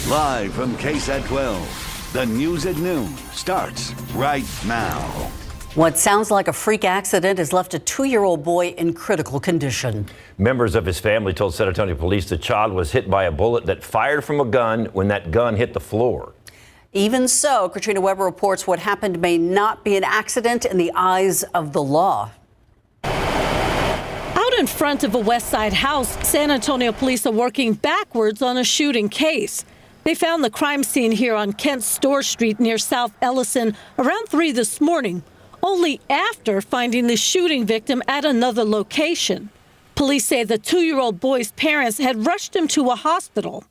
Live from KSAT12, the news at noon starts right now. What sounds like a freak accident has left a 2-year-old boy in critical condition. Members of his family told San Antonio police the child was hit by a bullet that fired from a gun when that gun hit the floor. Even so, Katrina Weber reports what happened may not be an accident in the eyes of the law. Out in front of a West Side house, San Antonio police are working backwards on a shooting case. They found the crime scene here on Kent Store Street near South Ellison around 3 this morning, only after finding the shooting victim at another location. Police say the 2-year-old boy's parents had rushed him to a hospital.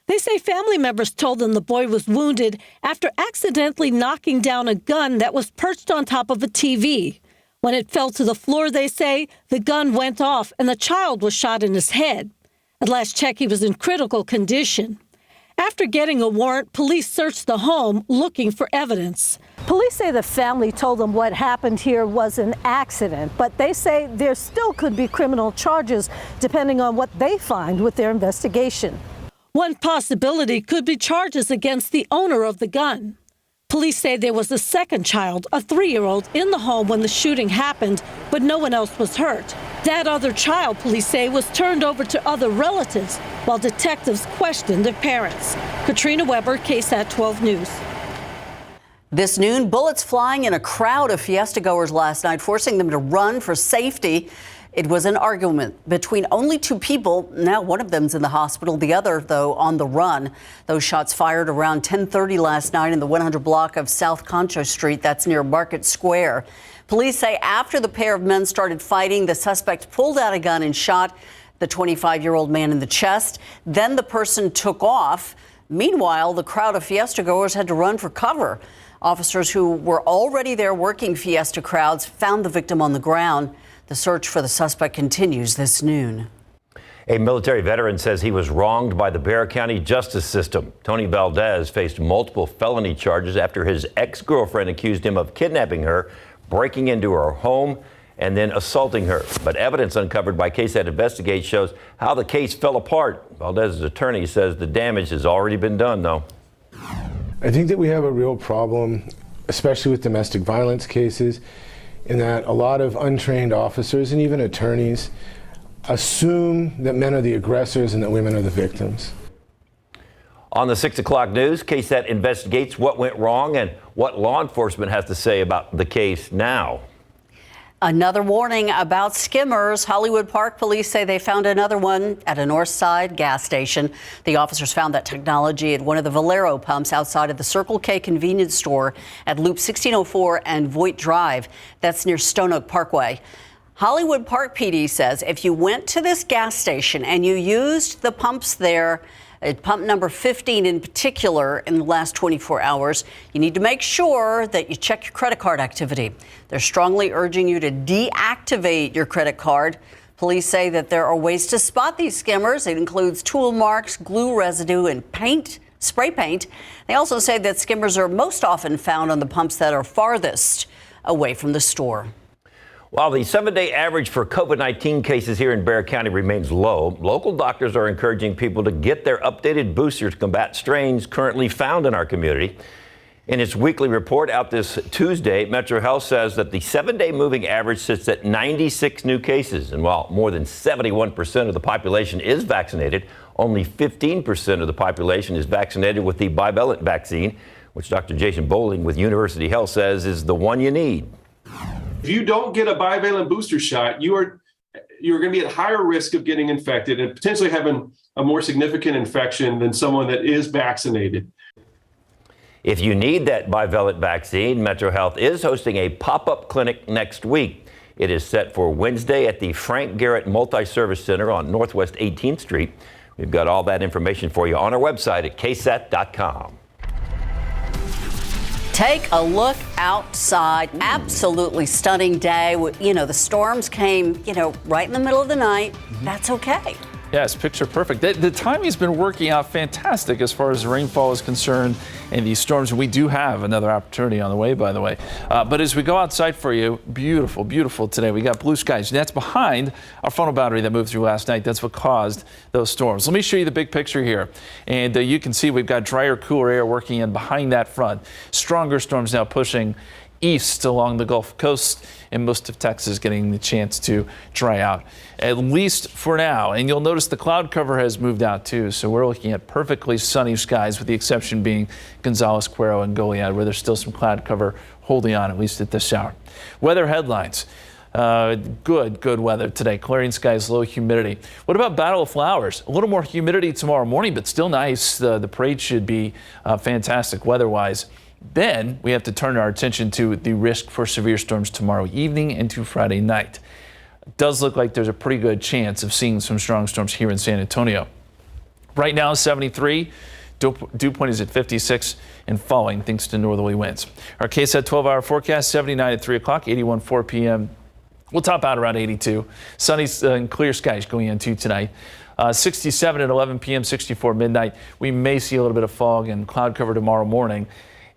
They say family members told them the boy was wounded after accidentally knocking down a gun that was perched on top of a TV. When it fell to the floor, they say, the gun went off and the child was shot in his head. At last check, he was in critical condition. After getting a warrant, police searched the home looking for evidence. Police say the family told them what happened here was an accident, but they say there still could be criminal charges depending on what they find with their investigation. One possibility could be charges against the owner of the gun. Police say there was a second child, a 3-year-old, in the home when the shooting happened, but no one else was hurt. That other child, police say, was turned over to other relatives while detectives questioned their parents. Katrina Weber, KSAT12 News. This noon, bullets flying in a crowd of Fiesta goers last night, forcing them to run for safety. It was an argument between only 2 people. Now one of them's in the hospital, the other, though, on the run. Those shots fired around 10:30 last night in the 100 block of South Concho Street. That's near Market Square. Police say after the pair of men started fighting, the suspect pulled out a gun and shot the 25-year-old man in the chest. Then the person took off. Meanwhile, the crowd of Fiesta goers had to run for cover. Officers who were already there working Fiesta crowds found the victim on the ground. The search for the suspect continues this noon. A military veteran says he was wronged by the Bexar County justice system. Tony Valdez faced multiple felony charges after his ex-girlfriend accused him of kidnapping her, breaking into her home, and then assaulting her. But evidence uncovered by KSAT Investigate shows how the case fell apart. Valdez's attorney says the damage has already been done, though. I think that we have a real problem, especially with domestic violence cases, in that a lot of untrained officers and even attorneys assume that men are the aggressors and that women are the victims. On the 6 o'clock news, KSAT investigates what went wrong and what law enforcement has to say about the case now. Another warning about skimmers. Hollywood Park police say they found another one at a North Side gas station. The officers found that technology at one of the Valero pumps outside of the Circle K convenience store at Loop 1604 and Voight Drive. That's near Stone Oak Parkway. Hollywood Park PD says if you went to this gas station and you used the pumps there, pump number 15 in particular, in the last 24 hours, you need to make sure that you check your credit card activity. They're strongly urging you to deactivate your credit card. Police say that there are ways to spot these skimmers. It includes tool marks, glue residue, and paint, spray paint. They also say that skimmers are most often found on the pumps that are farthest away from the store. While the 7-day average for COVID-19 cases here in Bexar County remains low, local doctors are encouraging people to get their updated booster to combat strains currently found in our community. In its weekly report out this Tuesday, Metro Health says that the 7-day moving average sits at 96 new cases. And while more than 71% of the population is vaccinated, only 15% of the population is vaccinated with the bivalent vaccine, which Dr. Jason Bowling with University Health says is the one you need. If you don't get a bivalent booster shot, you're going to be at higher risk of getting infected and potentially having a more significant infection than someone that is vaccinated. If you need that bivalent vaccine, Metro Health is hosting a pop-up clinic next week. It is set for Wednesday at the Frank Garrett Multi-Service Center on Northwest 18th Street. We've got all that information for you on our website at KSAT.com. Take a look outside. Absolutely stunning day. You know, the storms came, right in the middle of the night. That's okay. Yes, picture perfect. The timing's been working out fantastic as far as the rainfall is concerned and these storms. We do have another opportunity on the way, by the way. But as we go outside for you, beautiful, beautiful today. We got blue skies. That's behind our frontal boundary that moved through last night. That's what caused those storms. Let me show you the big picture here. And you can see we've got drier, cooler air working in behind that front. Stronger storms now pushing east along the Gulf Coast, and most of Texas getting the chance to dry out, at least for now. And you'll notice the cloud cover has moved out too, so we're looking at perfectly sunny skies, with the exception being Gonzales, Cuero, and Goliad, where there's still some cloud cover holding on, at least at this hour. Weather headlines. Good weather today. Clearing skies, low humidity. What about Battle of Flowers? A little more humidity tomorrow morning, but still nice. The parade should be fantastic weather-wise. Then we have to turn our attention to the risk for severe storms tomorrow evening into Friday night. It does look like there's a pretty good chance of seeing some strong storms here in San Antonio. Right now, 73. Dew point is at 56 and falling thanks to northerly winds. Our KSAT 12-hour forecast, 79 at 3 o'clock, 81 4 p.m. We'll top out around 82. Sunny and clear skies going into tonight. 67 at 11 p.m., 64 midnight. We may see a little bit of fog and cloud cover tomorrow morning.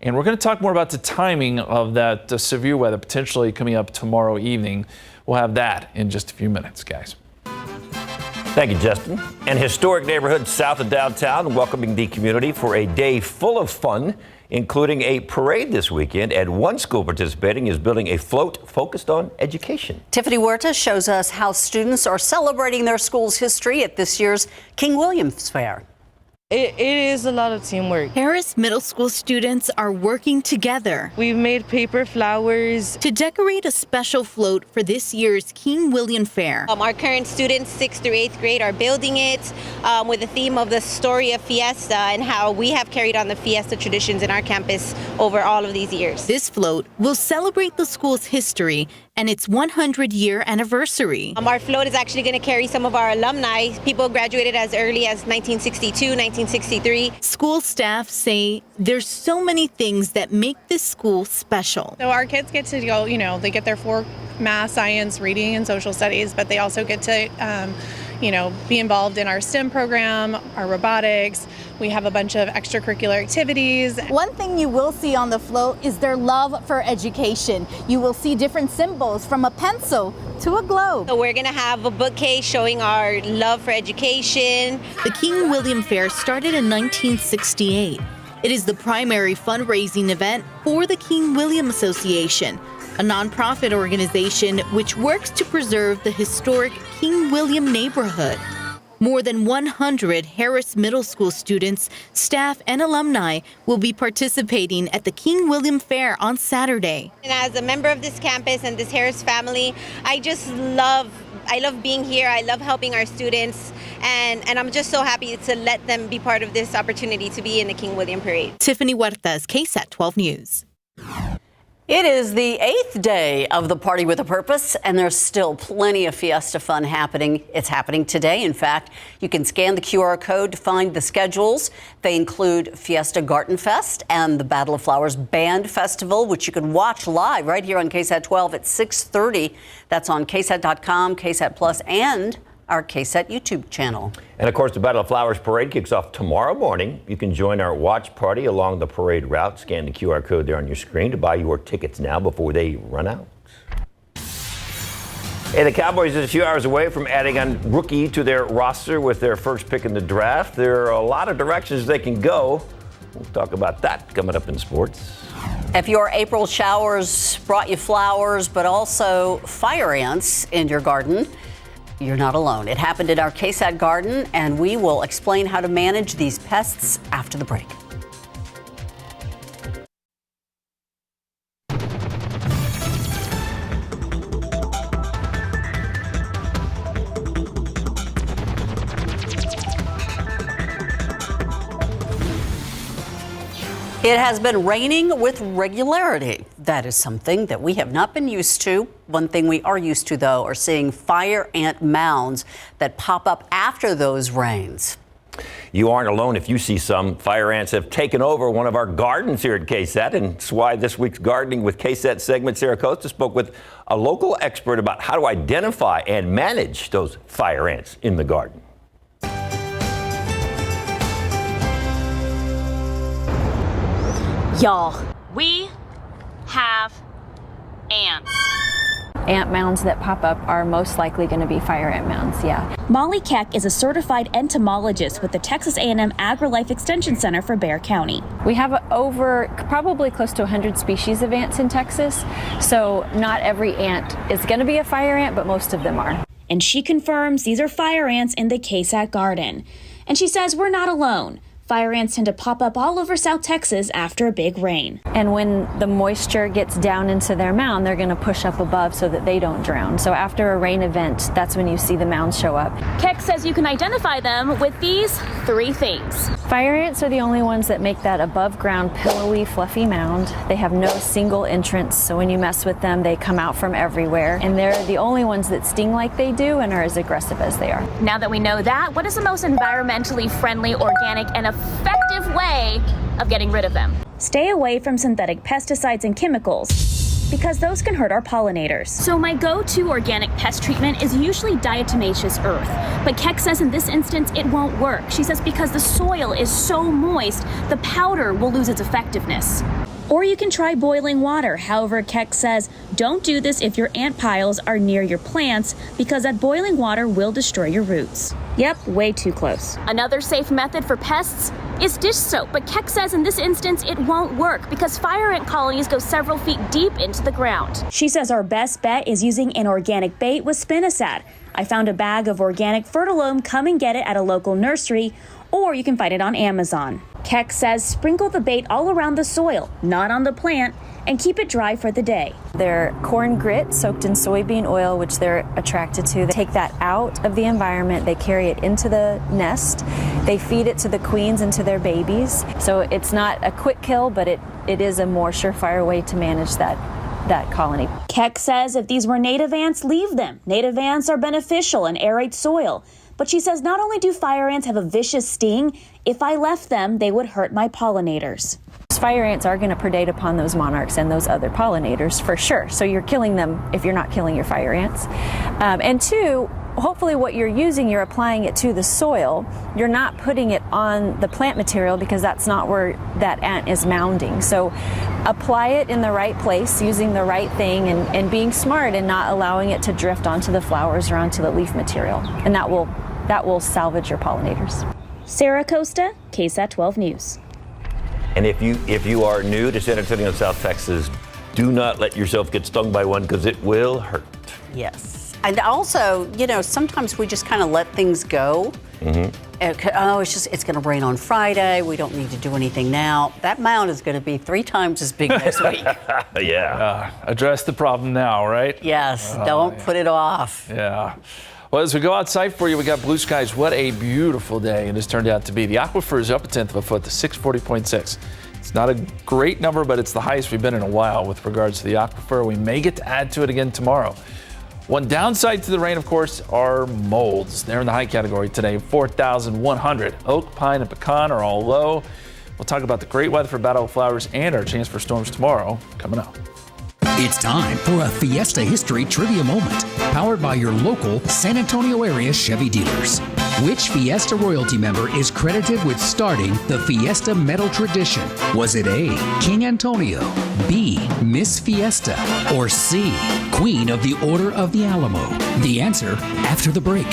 And we're going to talk more about the timing of that severe weather potentially coming up tomorrow evening. We'll have that in just a few minutes, guys. Thank you, Justin. An historic neighborhood south of downtown welcoming the community for a day full of fun, including a parade this weekend. And one school participating is building a float focused on education. Tiffany Huerta shows us how students are celebrating their school's history at this year's King William's Fair. It is a lot of teamwork. Harris Middle School students are working together. We've made paper flowers to decorate a special float for this year's King William Fair. Our current students, 6th through 8th grade, are building it with the theme of the story of Fiesta and how we have carried on the Fiesta traditions in our campus over all of these years. This float will celebrate the school's history and its 100-year anniversary. Our float is actually going to carry some of our alumni. People graduated as early as 1962, 1963. School staff say there's so many things that make this school special. So our kids get to go, they get their 4 math, science, reading, and social studies, but they also get to, be involved in our STEM program, our robotics. We have a bunch of extracurricular activities. One thing you will see on the float is their love for education. You will see different symbols, from a pencil to a globe. So we're going to have a bookcase showing our love for education. The King William Fair started in 1968. It is the primary fundraising event for the King William Association, a nonprofit organization which works to preserve the historic King William neighborhood. More than 100 Harris Middle School students, staff, and alumni will be participating at the King William Fair on Saturday. And as a member of this campus and this Harris family, I love being here. I love helping our students, and I'm just so happy to let them be part of this opportunity to be in the King William Parade. Tiffany Huertas, KSAT 12 News. It is the 8th day of the Party with a Purpose, and there's still plenty of Fiesta fun happening. It's happening today. In fact, you can scan the QR code to find the schedules. They include Fiesta Garden Fest and the Battle of Flowers Band Festival, which you can watch live right here on KSAT 12 at 6:30. That's on KSAT.com, KSAT Plus, and our KSAT YouTube channel. And of course, the Battle of Flowers parade kicks off tomorrow morning. You can join our watch party along the parade route. Scan the QR code there on your screen to buy your tickets now before they run out. Hey, the Cowboys are a few hours away from adding a rookie to their roster with their first pick in the draft. There are a lot of directions they can go. We'll talk about that coming up in sports. If your April showers brought you flowers, but also fire ants in your garden, you're not alone. It happened in our KSAT garden, and we will explain how to manage these pests after the break. It has been raining with regularity. That is something that we have not been used to. One thing we are used to, though, are seeing fire ant mounds that pop up after those rains. You aren't alone if you see some. Fire ants have taken over one of our gardens here at KSAT, and that's why this week's Gardening with KSAT segment, Sarah Costa spoke with a local expert about how to identify and manage those fire ants in the garden. Y'all, we have ants. Ant mounds that pop up are most likely going to be fire ant mounds, yeah. Molly Keck is a certified entomologist with the Texas A&M AgriLife Extension Center for Bexar County. We have probably close to 100 species of ants in Texas, so not every ant is going to be a fire ant, but most of them are. And she confirms these are fire ants in the KSAT garden. And she says we're not alone. Fire ants tend to pop up all over South Texas after a big rain. And when the moisture gets down into their mound, they're going to push up above so that they don't drown. So after a rain event, that's when you see the mounds show up. Keck says you can identify them with these 3 things. Fire ants are the only ones that make that above ground, pillowy, fluffy mound. They have no single entrance, so when you mess with them, they come out from everywhere. And they're the only ones that sting like they do and are as aggressive as they are. Now that we know that, what is the most environmentally friendly, organic, and effective way of getting rid of them? Stay away from synthetic pesticides and chemicals, because those can hurt our pollinators. So my go-to organic pest treatment is usually diatomaceous earth. But Keck says in this instance it won't work. She says because the soil is so moist, the powder will lose its effectiveness. Or you can try boiling water. However, Keck says don't do this if your ant piles are near your plants, because that boiling water will destroy your roots. Yep, way too close. Another safe method for pests is dish soap, but Keck says in this instance it won't work because fire ant colonies go several feet deep into the ground. She says our best bet is using an organic bait with spinosad. I found a bag of organic fertilome. Come and get it at a local nursery, or you can find it on Amazon. Keck says sprinkle the bait all around the soil, not on the plant, and keep it dry for the day. They're corn grit soaked in soybean oil, which they're attracted to. They take that out of the environment. They carry it into the nest. They feed it to the queens and to their babies. So it's not a quick kill, but it is a more surefire way to manage that colony. Keck says if these were native ants, leave them. Native ants are beneficial and aerate soil. But she says not only do fire ants have a vicious sting, if I left them, they would hurt my pollinators. Fire ants are going to predate upon those monarchs and those other pollinators for sure. So you're killing them if you're not killing your fire ants. And two, hopefully what you're using, you're applying it to the soil. You're not putting it on the plant material because that's not where that ant is mounding. So apply it in the right place, using the right thing, and being smart and not allowing it to drift onto the flowers or onto the leaf material. And that will salvage your pollinators. Sarah Costa, KSAT12 News. And if you are new to San Antonio, South Texas, do not let yourself get stung by one because it will hurt. Yes. And also, sometimes we just kind of let things go. Mm-hmm. It's going to rain on Friday. We don't need to do anything now. That mound is going to be 3 times as big next week. Yeah. Address the problem now, right? Yes. Don't put it off. Yeah. Well, as we go outside for you, we got blue skies. What a beautiful day it has turned out to be. The Aquifer is up a tenth of a foot to 640.6. It's not a great number, but it's the highest we've been in a while with regards to the Aquifer. We may get to add to it again tomorrow. One downside to the rain, of course, are molds. They're in the high category today, 4,100. Oak, pine, and pecan are all low. We'll talk about the great weather for battle flowers and our chance for storms tomorrow coming up. It's time for a Fiesta History Trivia Moment, powered by your local San Antonio area Chevy dealers. Which Fiesta royalty member is credited with starting the Fiesta medal tradition? Was it A, King Antonio, B, Miss Fiesta, or C, Queen of the Order of the Alamo? The answer after the break.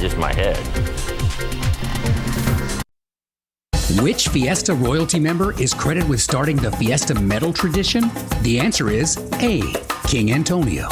Just my head. Which Fiesta royalty member is credited with starting the Fiesta medal tradition? The answer is A, King Antonio.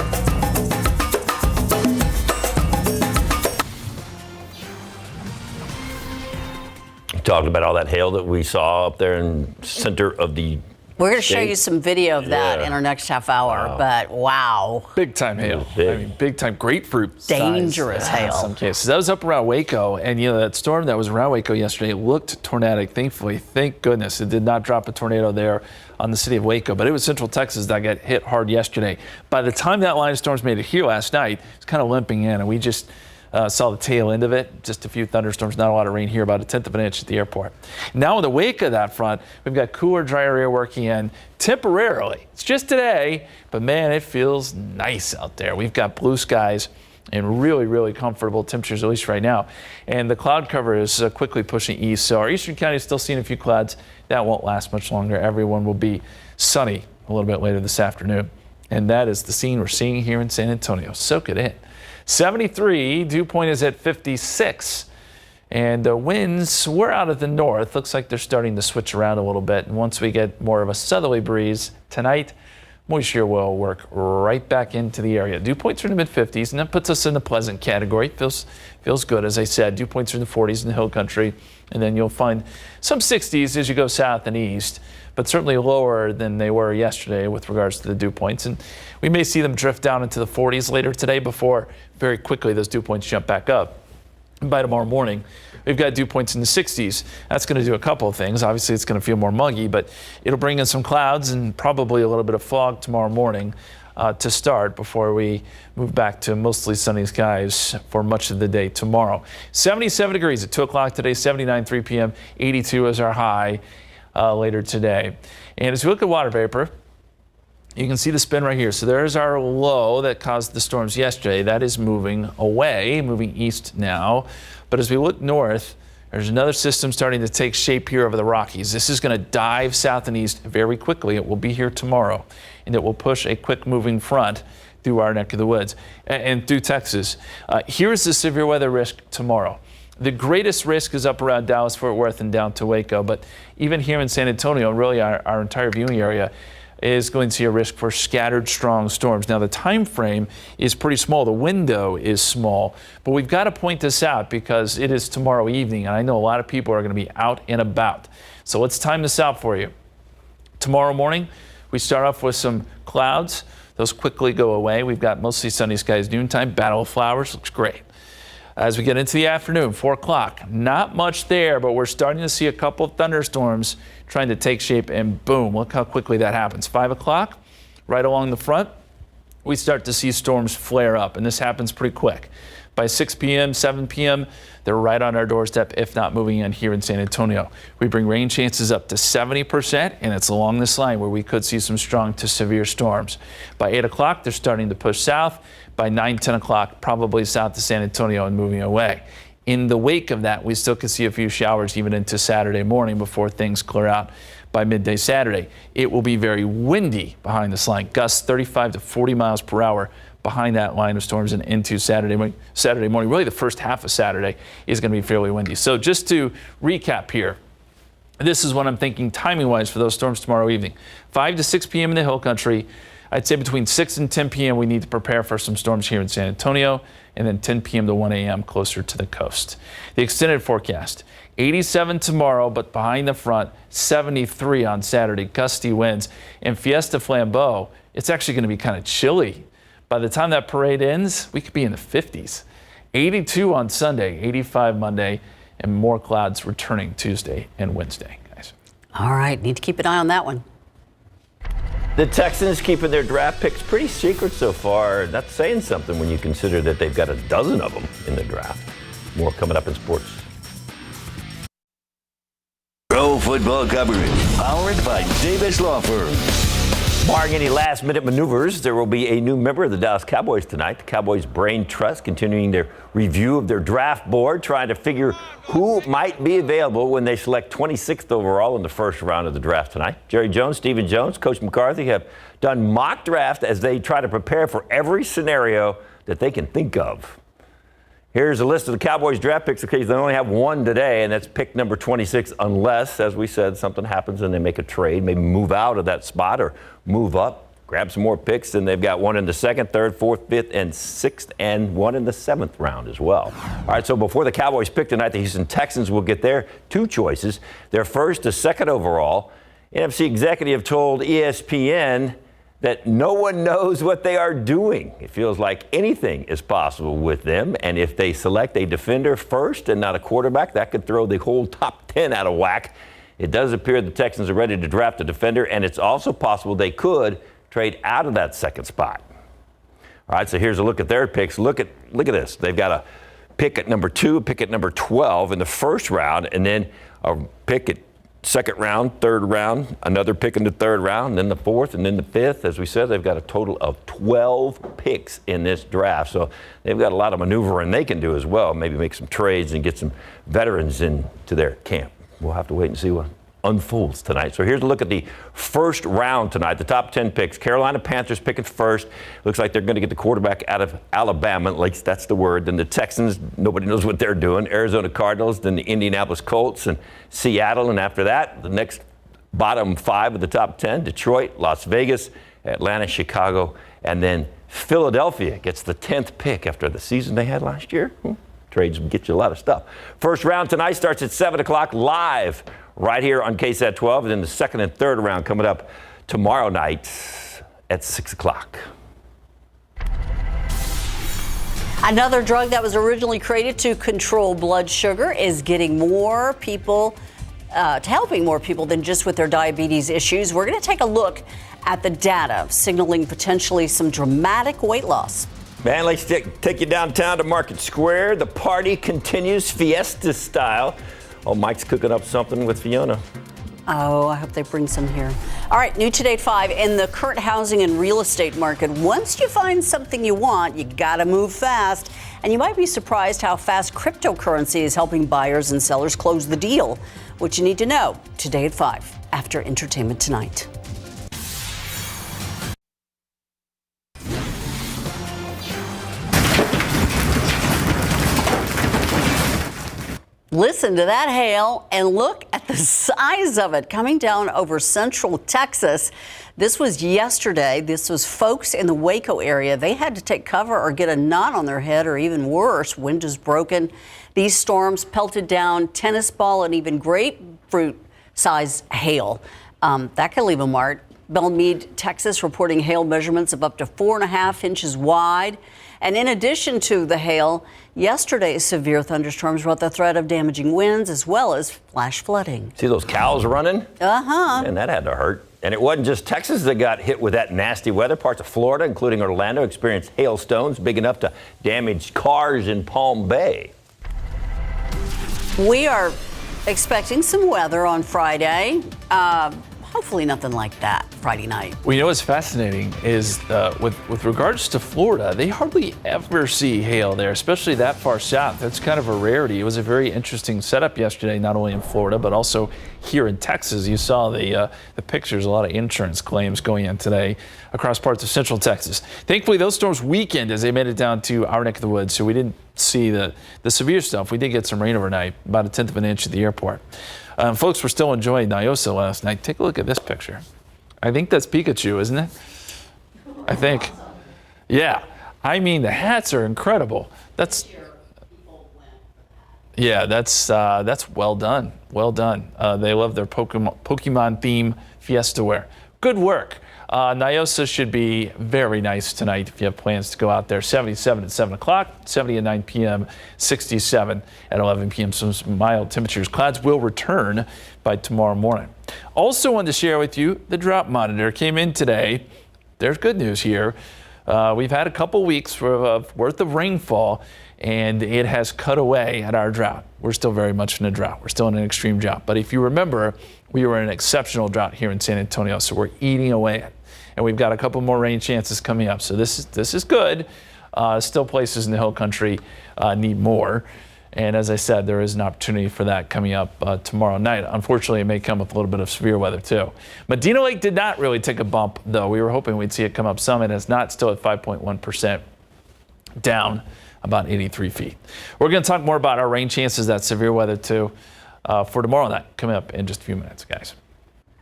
Talking about all that hail that we saw up there in the center of the We're going to show you some video of that in our next half hour, but wow. Big time hail. I mean, big time grapefruit dangerous hail. In some cases. That was up around Waco, and that storm that was around Waco yesterday looked tornadic. Thankfully, thank goodness, it did not drop a tornado there on the city of Waco, but it was Central Texas that got hit hard yesterday. By the time that line of storms made it here last night, it's kind of limping in, and we just saw the tail end of it. Just a few thunderstorms, not a lot of rain here, about 1/10 of an inch at the airport. Now in the wake of that front, we've got cooler, drier air working in temporarily. It's just today, but man, it feels nice out there. We've got blue skies and really, really comfortable temperatures, at least right now. And the cloud cover is quickly pushing east. So our eastern county is still seeing a few clouds. That won't last much longer. Everyone will be sunny a little bit later this afternoon. And that is the scene we're seeing here in San Antonio. Soak it in. 73, dew point is at 56. And the winds were out of the north. Looks like they're starting to switch around a little bit. And once we get more of a southerly breeze tonight, moisture will work right back into the area. Dew points are in the mid-50s, and that puts us in the pleasant category. Feels good, as I said. Dew points are in the 40s in the hill country. And then you'll find some 60s as you go south and east, but certainly lower than they were yesterday with regards to the dew points. And we may see them drift down into the 40s later today before very quickly those dew points jump back up. And by tomorrow morning, we've got dew points in the 60s. That's going to do a couple of things. Obviously, it's going to feel more muggy, but it'll bring in some clouds and probably a little bit of fog tomorrow morning to start before we move back to mostly sunny skies for much of the day tomorrow. 77 degrees at 2 o'clock today, 79 3 p.m., 82 is our high later today. And as we look at water vapor, you can see the spin right here. So there's our low that caused the storms yesterday. That is moving away, moving east now. But as we look north, there's another system starting to take shape here over the Rockies. This is going to dive south and east very quickly. It will be here tomorrow, and it will push a quick moving front through our neck of the woods and through Texas. Here's the severe weather risk tomorrow. The greatest risk is up around Dallas, Fort Worth, and down to Waco. But even here in San Antonio, really our entire viewing area, is going to see a risk for scattered strong storms. Now, the time frame is pretty small. The window is small, but we've got to point this out because it is tomorrow evening, and I know a lot of people are going to be out and about. So let's time this out for you. Tomorrow morning, we start off with some clouds. Those quickly go away. We've got mostly sunny skies noontime. Battle of Flowers looks great. As we get into the afternoon, 4 o'clock, not much there, but we're starting to see a couple of thunderstorms trying to take shape, and boom, look how quickly that happens. 5 o'clock, right along the front, we start to see storms flare up, and this happens pretty quick. By 6 p.m., 7 p.m., they're right on our doorstep, if not moving in here in San Antonio. We bring rain chances up to 70%, and it's along this line where we could see some strong to severe storms. By 8 o'clock, they're starting to push south. By 9, 10 o'clock, probably south to San Antonio and moving away. In the wake of that, we still could see a few showers even into Saturday morning before things clear out by midday Saturday. It will be very windy behind this line, gusts 35 to 40 miles per hour behind that line of storms and into Saturday morning. Really, the first half of Saturday is going to be fairly windy. So just to recap here, this is what I'm thinking timing-wise for those storms tomorrow evening. 5 to 6 p.m. in the hill country. I'd say between 6 and 10 p.m. we need to prepare for some storms here in San Antonio, and then 10 p.m. to 1 a.m. closer to the coast. The extended forecast, 87 tomorrow, but behind the front, 73 on Saturday, gusty winds. And Fiesta Flambeau, it's actually going to be kind of chilly. By the time that parade ends, we could be in the 50s. 82 on Sunday, 85 Monday, and more clouds returning Tuesday and Wednesday, guys. All right, need to keep an eye on that one. The Texans keeping their draft picks pretty secret so far. That's saying something when you consider that they've got a dozen of them in the draft. More coming up in sports. Pro football coverage powered by Davis Law Firm. Barring any last-minute maneuvers, there will be a new member of the Dallas Cowboys tonight. The Cowboys Brain Trust continuing their review of their draft board, trying to figure who might be available when they select 26th overall in the first round of the draft tonight. Jerry Jones, Stephen Jones, Coach McCarthy have done mock draft as they try to prepare for every scenario that they can think of. Here's a list of the Cowboys draft picks in case they only have one today, and that's pick number 26, unless, as we said, something happens and they make a trade, maybe move out of that spot or move up, grab some more picks, and they've got one in the 2nd, 3rd, 4th, 5th, and 6th, and one in the 7th round as well. All right, so before the Cowboys pick tonight, the Houston Texans will get their two choices. Their 1st to 2nd overall. NFC executive told ESPN that no one knows what they are doing. It feels like anything is possible with them. And if they select a defender first and not a quarterback, that could throw the whole top 10 out of whack. It does appear the Texans are ready to draft a defender, and it's also possible they could trade out of that 2nd spot. All right, so here's a look at their picks. Look at this. They've got a pick at number 2, a pick at number 12 in the 1st round, and then a pick at second round, third round, another pick in the third round, then the fourth, and then the fifth. As we said, they've got a total of 12 picks in this draft. So they've got a lot of maneuvering they can do as well. Maybe make some trades and get some veterans into their camp. We'll have to wait and see what unfolds tonight. So here's a look at the first round tonight. The top 10 picks. Carolina Panthers picking first. Looks like they're going to get the quarterback out of Alabama. At least that's the word. Then the Texans, nobody knows what they're doing. Arizona Cardinals, then the Indianapolis Colts and Seattle. And after that, the next bottom 5 of the top 10, Detroit, Las Vegas, Atlanta, Chicago, and then Philadelphia gets the 10th pick after the season they had last year. Trades get you a lot of stuff. First round tonight starts at 7 o'clock live right here on KSAT12, and then the second and third round coming up tomorrow night at 6 o'clock. Another drug that was originally created to control blood sugar is getting more people, helping more people than just with their diabetes issues. We're going to take a look at the data signaling potentially some dramatic weight loss. Man, let's take you downtown to Market Square. The party continues Fiesta style. Oh, Mike's cooking up something with Fiona. Oh, I hope they bring some here. All right, new today at 5. In the current housing and real estate market, once you find something you want, you got to move fast. And you might be surprised how fast cryptocurrency is helping buyers and sellers close the deal. What you need to know today at 5 after Entertainment Tonight. Listen to that hail and look at the size of it coming down over central Texas. This was yesterday. This was folks in the Waco area. They had to take cover or get a knot on their head, or even worse, windows broken. These storms pelted down tennis ball and even grapefruit-sized hail. That could leave a mark. Belmead, Texas, reporting hail measurements of up to 4.5 inches wide. And in addition to the hail, yesterday's severe thunderstorms brought the threat of damaging winds as well as flash flooding. See those cows running? Uh-huh. And that had to hurt. And it wasn't just Texas that got hit with that nasty weather. Parts of Florida, including Orlando, experienced hailstones big enough to damage cars in Palm Bay. We are expecting some weather on Friday. Hopefully nothing like that Friday night. Well, you know what's fascinating is with regards to Florida, they hardly ever see hail there, especially that far south. That's kind of a rarity. It was a very interesting setup yesterday, not only in Florida, but also here in Texas. You saw the pictures, a lot of insurance claims going in today across parts of central Texas. Thankfully, those storms weakened as they made it down to our neck of the woods, so we didn't see the severe stuff. We did get some rain overnight, about 1/10 of an inch at the airport. Folks were still enjoying UTSA last night. Take a look at this picture. I think that's Pikachu, isn't it? I think. Yeah. I mean, the hats are incredible. That's well done. Well done. They love their Pokemon theme Fiesta wear. Good work. UTSA should be very nice tonight if you have plans to go out there. 77 at 7 o'clock, 70 at 9 p.m., 67 at 11 p.m. Some mild temperatures. Clouds will return by tomorrow morning. Also wanted to share with you the drought monitor came in today. There's good news here. We've had a couple weeks worth of rainfall, and it has cut away at our drought. We're still very much in a drought. We're still in an extreme drought. But if you remember, we were in an exceptional drought here in San Antonio, so we're eating away at it. And we've got a couple more rain chances coming up. So this is good. Still places in the hill country need more. And as I said, there is an opportunity for that coming up tomorrow night. Unfortunately, it may come with a little bit of severe weather too. Medina Lake did not really take a bump, though. We were hoping we'd see it come up some. It is not, still at 5.1%, down about 83 feet. We're going to talk more about our rain chances, that severe weather too, for tomorrow night, coming up in just a few minutes, guys.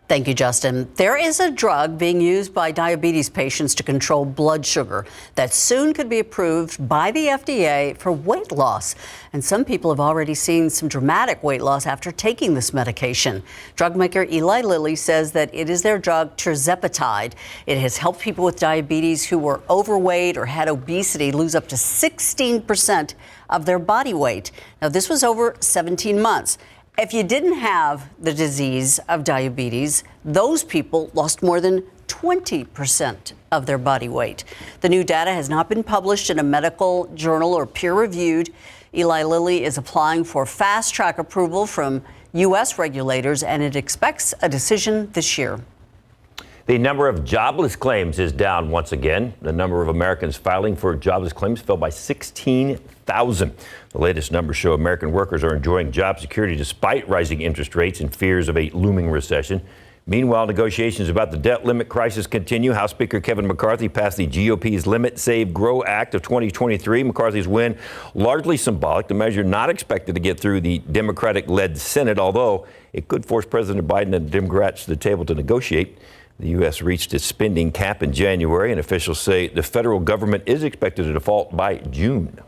Thank you, Justin. There is a drug being used by diabetes patients to control blood sugar that soon could be approved by the FDA for weight loss. And some people have already seen some dramatic weight loss after taking this medication. Drug maker Eli Lilly says that it is their drug tirzepatide. It has helped people with diabetes who were overweight or had obesity lose up to 16% of their body weight. Now, this was over 17 months. If you didn't have the disease of diabetes, those people lost more than 20% of their body weight. The new data has not been published in a medical journal or peer-reviewed. Eli Lilly is applying for fast-track approval from U.S. regulators, and it expects a decision this year. The number of jobless claims is down once again. The number of Americans filing for jobless claims fell by 16,000. The latest numbers show American workers are enjoying job security despite rising interest rates and fears of a looming recession. Meanwhile, negotiations about the debt limit crisis continue. House Speaker Kevin McCarthy passed the GOP's Limit, Save, Grow Act of 2023. McCarthy's win largely symbolic. The measure not expected to get through the Democratic-led Senate, although it could force President Biden and the Democrats to the table to negotiate. The U.S. reached its spending cap in January, and officials say the federal government is expected to default by June.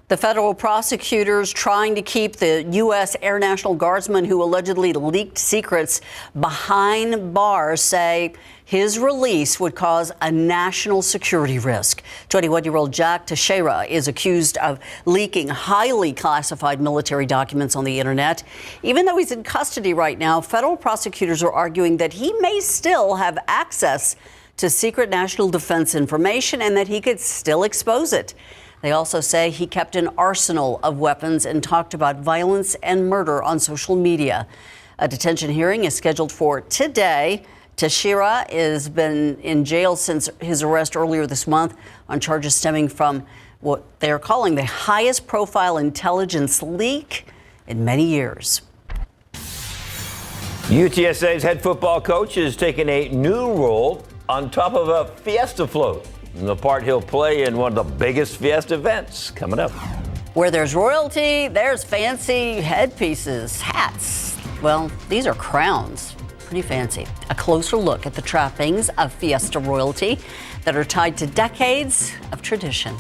The federal prosecutors trying to keep the U.S. Air National Guardsman who allegedly leaked secrets behind bars say his release would cause a national security risk. 21-year-old Jack Teixeira is accused of leaking highly classified military documents on the internet. Even though he's in custody right now, federal prosecutors are arguing that he may still have access to secret national defense information and that he could still expose it. They also say he kept an arsenal of weapons and talked about violence and murder on social media. A detention hearing is scheduled for today. Teixeira has been in jail since his arrest earlier this month on charges stemming from what they're calling the highest profile intelligence leak in many years. UTSA's head football coach is taking a new role on top of a Fiesta float. The part he'll play in one of the biggest Fiesta events coming up. Where there's royalty, there's fancy headpieces, hats. Well, these are crowns. Pretty fancy. A closer look at the trappings of Fiesta royalty that are tied to decades of tradition.